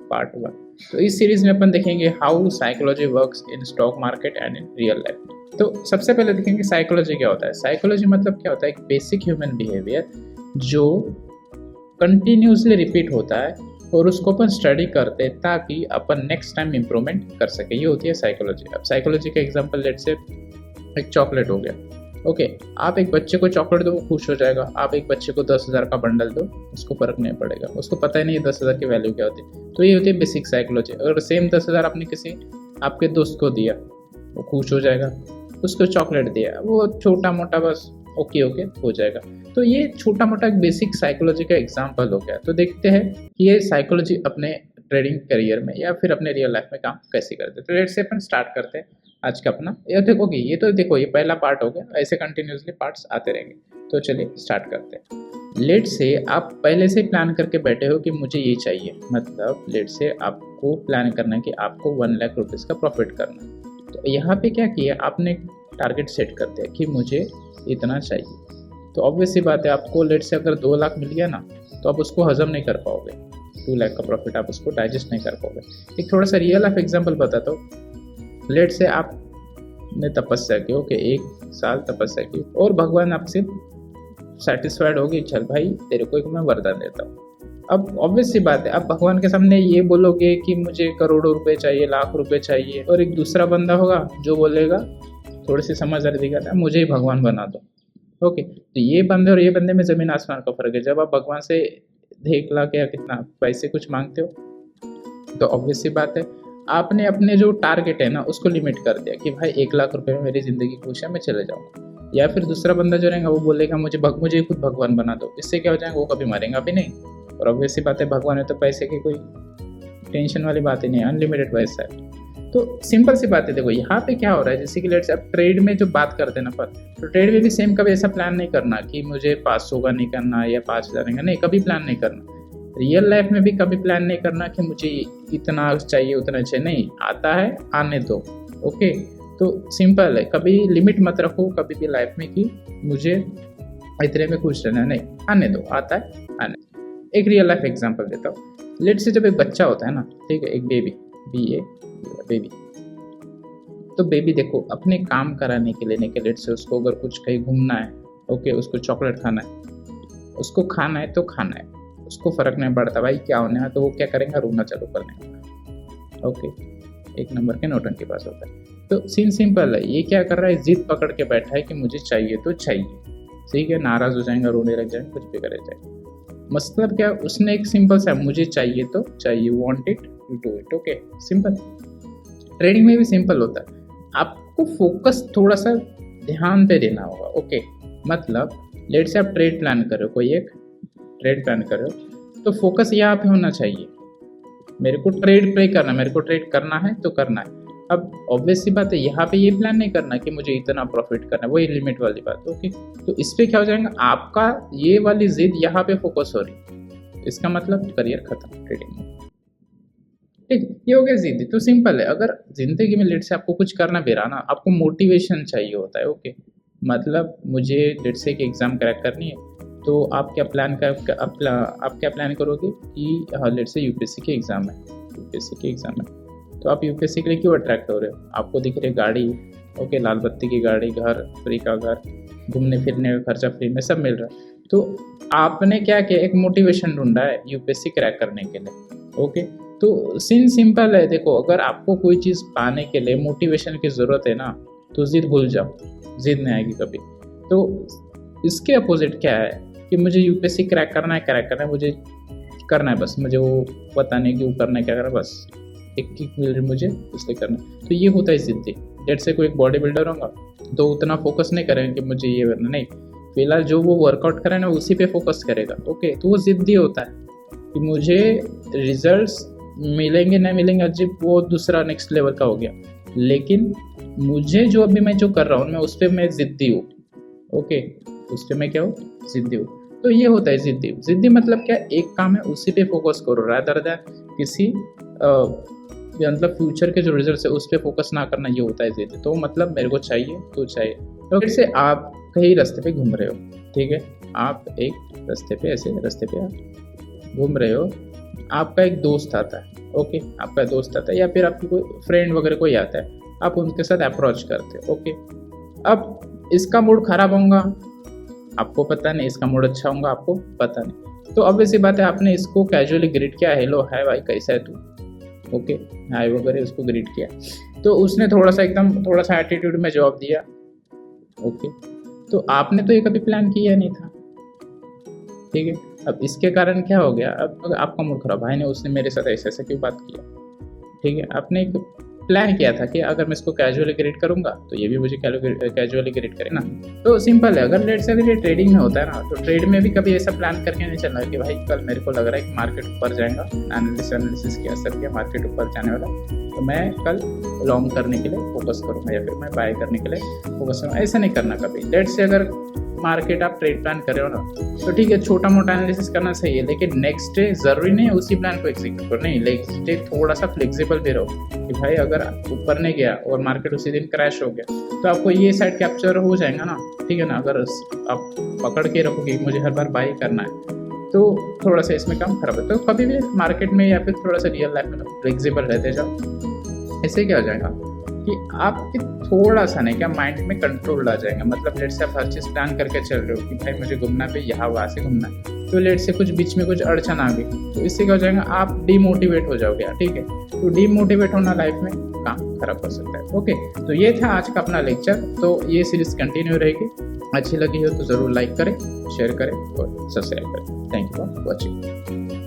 Part 1। तो इस series में अपन देखेंगे how psychology works in stock market and in real life. तो सबसे पहले देखेंगे साइकोलॉजी क्या होता है। साइकोलॉजी मतलब क्या होता है, एक बेसिक ह्यूमन बिहेवियर जो कंटिन्यूसली रिपीट होता है और उसको अपन स्टडी करते हैं ताकि अपन नेक्स्ट टाइम इम्प्रूवमेंट कर सके। ये होती है साइकोलॉजी। अब साइकोलॉजी का एग्जांपल लेट से एक चॉकलेट हो गया। ओके, आप एक बच्चे को चॉकलेट दो वो खुश हो जाएगा, आप एक बच्चे को 10,000 का बंडल दो उसको फर्क नहीं पड़ेगा, उसको पता ही नहीं है 10,000 की वैल्यू क्या होती है। तो ये होती है बेसिक साइकोलॉजी। अगर सेम 10,000 आपने किसी आपके दोस्त को दिया वो खुश हो जाएगा, उसको चॉकलेट दिया वो छोटा मोटा बस ओके हो जाएगा। तो ये छोटा मोटा एक बेसिक साइकोलॉजी का एग्जाम्पल हो गया। तो देखते हैं कि ये साइकोलॉजी अपने ट्रेडिंग करियर में या फिर अपने रियल लाइफ में काम कैसे करते हैं। तो लेट से अपन स्टार्ट करते हैं आज का अपना। ये देखोगे ये तो देखो ये पहला पार्ट हो गया, ऐसे कंटिन्यूसली पार्ट्स आते रहेंगे। तो चलिए स्टार्ट करते हैं। लेट से आप पहले से प्लान करके बैठे हो कि मुझे ये चाहिए, मतलब लेट से आपको प्लान करना है कि आपको 1 लाख रुपीज़ का प्रॉफिट करना है। तो यहाँ पे क्या किया आपने, टारगेट सेट करते हैं कि मुझे इतना चाहिए। तो ऑब्वियस सी बात है आपको लेट से अगर 2 लाख मिल गया ना तो आप उसको हजम नहीं कर पाओगे। 2 लाख का प्रॉफिट आप उसको डाइजेस्ट नहीं कर पाओगे। एक थोड़ा सा रियल लाइफ एग्जांपल बताता हूँ। लेट से आपने तपस्या की, ओके 1 साल तपस्या की और भगवान आपसे सेटिस्फाइड हो गई, चल भाई तेरे को एक मैं वरदान देता हूँ। अब ऑब्वियस सी बात है आप भगवान के सामने ये बोलोगे कि मुझे करोड़ों रुपए चाहिए, लाख रुपए चाहिए, और एक दूसरा बंदा होगा जो बोलेगा थोड़ी सी समझदारी दिखाता है मुझे ही भगवान बना दो। ओके, तो ये बंदे और ये बंदे में ज़मीन आसमान का फर्क है। जब आप भगवान से 1 लाख या कितना पैसे कुछ मांगते हो तो ऑब्वियस सी बात है आपने अपने जो टारगेट है ना उसको लिमिट कर दिया कि भाई 1 लाख रुपए में मेरी ज़िंदगी खुश है, मैं चले जाऊँगा। या फिर दूसरा बंदा जो रहेगा वो बोलेगा मुझे खुद भगवान बना दो। इससे क्या हो जाएगा, वो कभी मरेगा भी नहीं। और ऑब्वियस सी बात है भगवान है तो पैसे की कोई टेंशन वाली बात ही नहीं है, अनलिमिटेड पैसा है। तो सिंपल सी बात है। देखो यहाँ पे क्या हो रहा है, जैसे कि लेट्स से आप ट्रेड में जो बात करते हैं ना पर, तो ट्रेड में भी सेम कभी ऐसा प्लान नहीं करना कि मुझे 500 का नहीं करना या 5,000 का नहीं, कभी प्लान नहीं करना। रियल लाइफ में भी कभी प्लान नहीं करना कि मुझे इतना चाहिए उतना चाहिए, नहीं आता है आने दो। ओके, तो सिंपल है, कभी लिमिट मत रखो कभी भी लाइफ में कि मुझे इतने में खुश रहना, नहीं आने दो, आता है आने। एक रियल लाइफ एग्जांपल देता हूँ। लेट से जब एक बच्चा होता है ना, ठीक है, एक बेबी बेबी, तो बेबी देखो अपने काम कराने के लेने के लेट से उसको अगर कुछ कहीं घूमना है, ओके, उसको चॉकलेट खाना है, उसको खाना है तो खाना है, उसको फर्क नहीं पड़ता भाई क्या होने है, तो वो क्या करेंगे, रोना चालू कर देंगे। ओके, 1 नंबर के नोटंकी पास होता है। तो सीन सिंपल है, ये क्या कर रहा है, जिद पकड़ के बैठा है कि मुझे चाहिए तो चाहिए। ठीक है, नाराज हो जाएंगे, रोने लग जाएंगे, कुछ भी करे जाए। मतलब क्या, उसने एक सिंपल सा मुझे चाहिए तो चाहिए, want it you do it. Okay, simple. Trading में भी सिंपल होता है, आपको फोकस थोड़ा सा ध्यान पे देना होगा। ओके, मतलब लेट से आप ट्रेड प्लान कर रहे हो, कोई एक ट्रेड प्लान कर रहे हो तो फोकस यहाँ पे होना चाहिए, मेरे को ट्रेड पे करना, मेरे को ट्रेड करना है तो करना है। अब ऑब्वियस सी बात है यहाँ पे ये प्लान नहीं करना कि मुझे इतना प्रॉफिट करना है, वही लिमिट वाली बात। ओके, तो इस पे क्या हो जाएगा, आपका ये वाली जिद यहाँ पे फोकस हो रही, इसका मतलब करियर खत्म ट्रेडिंग में। ठीक, ये हो गया जिद। तो सिंपल है, अगर जिंदगी में लेट से आपको कुछ करना भी रहा ना, आपको मोटिवेशन चाहिए होता है। ओके, मतलब मुझे लेट से एक एग्जाम क्रैक करनी है तो आप क्या प्लान करोगे कि हाँ लेट से यूपीएससी की एग्ज़ाम है, तो आप यूपीएससी के लिए क्यों अट्रैक्ट हो रहे हो, आपको दिख रही गाड़ी, ओके, लाल बत्ती की गाड़ी, घर फ्री का घर, घूमने फिरने का खर्चा फ्री में सब मिल रहा है। तो आपने क्या किया, एक मोटिवेशन ढूंढा है यूपीएससी क्रैक करने के लिए। ओके, तो सीन सिंपल है। देखो अगर आपको कोई चीज़ पाने के लिए मोटिवेशन की ज़रूरत है ना तो जिद भूल जाओ, जिद नहीं आएगी कभी। तो इसके अपोजिट क्या है कि मुझे यूपीएससी क्रैक करना है, मुझे करना है, बस मुझे वो पता नहीं कि वो करना है क्या करना है, बस एक किक मिल रही मुझे इसलिए करना है। तो ये होता है जिद्दी। डेट से कोई एक बॉडी बिल्डर होगा तो उतना फोकस नहीं करेंगे कि मुझे ये करना, नहीं, फिलहाल जो वो वर्कआउट करे ना उसी पे फोकस करेगा। ओके, तो वो जिद्दी होता है कि मुझे रिजल्ट्स मिलेंगे नहीं मिलेंगे अजीब, वो दूसरा नेक्स्ट लेवल का हो गया, लेकिन मुझे जो अभी मैं जो कर रहा हूँ मैं उस पर मैं जिद्दी हूँ। ओके, उस पर मैं क्या हूँ, जिद्दी हूँ। तो ये होता है जिद्दी मतलब क्या, एक काम है उसी पे फोकस करो, रादर दैन किसी मतलब फ्यूचर के जो रिजल्ट है उस पर फोकस ना करना, ये होता है जिद्दी। तो मतलब मेरे को चाहिए तो चाहिए। तो फिर से आप कहीं रास्ते पे घूम रहे हो, ठीक है, आप एक रास्ते पे आप घूम रहे हो, आपका एक दोस्त आता है, ओके, आपका दोस्त आता है या फिर आपकी कोई फ्रेंड वगैरह कोई आता है, आप उनके साथ अप्रोच करते हो, ओके। अब इसका मूड खराब होगा, आपको पता नहीं, इसका मूड अच्छा होगा, आपको पता नहीं। तो ऑब्वियस सी बात है, आपने इसको कैजुअली ग्रीट किया, हेलो हाय भाई कैसा है तू, ओके, हाय वगैरह उसको ग्रीट किया, तो उसने थोड़ा सा एटीट्यूड में जवाब दिया, ओके। तो आपने तो ये कभी प्लान किया नहीं था, ठीक है। अब इसके कारण क्या हो गया, अब आपका मूड खराब, भाई ने उसने मेरे साथ ऐसे ऐसे क्यों बात किया, ठीक है। आपने एक प्लान किया था कि अगर मैं इसको कैजुअली ग्रीट करूंगा तो ये भी मुझे कैजुअली ग्रीट करे ना। तो सिंपल है, अगर लेट से अगर ये ट्रेडिंग में होता है ना, तो ट्रेड में भी कभी ऐसा प्लान करके नहीं चलना कि भाई कल मेरे को लग रहा है कि मार्केट ऊपर जाएगा, एनालिसिस किया, असर किया, मार्केट ऊपर जाने वाला, तो मैं कल लॉन्ग करने के लिए फोकस करूंगा या फिर मैं बाय करने के लिए फोकस करूँगा। ऐसा नहीं करना कभी। लेट से अगर मार्केट आप ट्रेड प्लान कर रहे हो ना, तो ठीक है, छोटा मोटा एनालिसिस करना सही है, लेकिन नेक्स्ट डे जरूरी नहीं है उसी प्लान को एग्जीक्यूट करो, नहीं, नेक्स्ट डे थोड़ा सा फ्लेक्सिबल भी रहो कि भाई अगर ऊपर नहीं गया और मार्केट उसी दिन क्रैश हो गया तो आपको ये साइड कैप्चर हो जाएगा ना, ठीक है ना। अगर आप पकड़ के रखोगे मुझे हर बार बाई करना है, तो थोड़ा सा इसमें काम खराब है। तो कभी भी मार्केट में या फिर थोड़ा सा रियल लाइफ में फ्लेक्सिबल रहते जाओ। इससे क्या हो जाएगा कि आपके थोड़ा सा नहीं क्या माइंड में कंट्रोल आ जाएगा। मतलब लेट से आप हर चीज़ प्लान करके चल रहे हो कि भाई मुझे घूमना पे यहाँ वहाँ से घूमना है, तो लेट से कुछ बीच में कुछ अड़चन आ गई, तो इससे क्या हो जाएगा, आप डीमोटिवेट हो जाओगे, ठीक है। तो डीमोटिवेट होना लाइफ में काम खराब कर सकता है, ओके। तो ये था आज का अपना लेक्चर। तो ये सीरीज कंटिन्यू रहेगी, अच्छी लगी हो तो ज़रूर लाइक करें, शेयर करें और सब्सक्राइब करें। Thank you for watching.